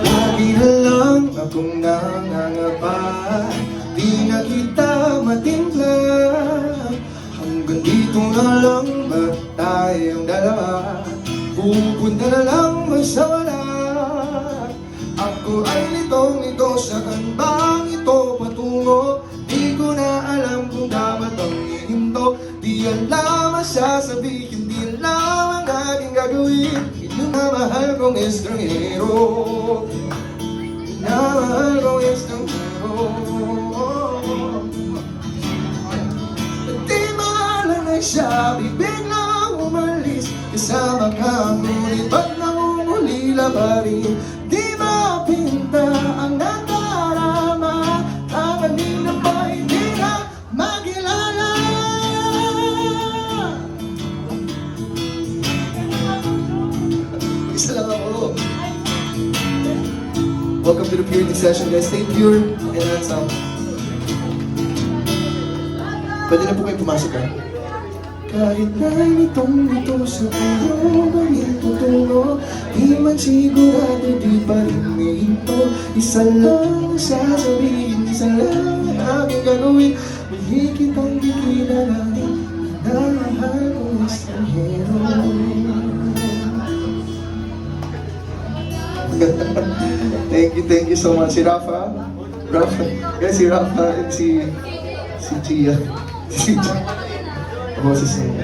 Lagi na lang akong nangangapa, di na kita matimpla. Hanggang dito na lang ba tayong dalawa? Pupunta na lang ba sa wala? Ako ay litong-ito, saan bang ito patungo? Di ko na alam kung dapat ang ihinto. Di alam ang sasabihin, di alam ang aking gagawin. Ito na mahal kong estranghero, na mahal kong estranghero. Di maalam na siya, biglang umalis. Kasama ka, ngunit ba't nangungulila pa rin? Di mapinta ang nadarama, ang kanina pa hindi na makilala. Isa lang ako. Welcome to the Purity Session, guys. Stay pure and handsome. Pwede na po kayo pumasok, ha? Kahit na itong-ito sa iyo balik tutungo, di man sigurado, di pa rin ito. Isa lang sasabihin, isa lang ang aking gagawin. Muli kitang kikilalanin, minamahal kong estranghero. Thank you so much. Si Rafa, si Rafa and si Chia. Si Chia. Boses niya.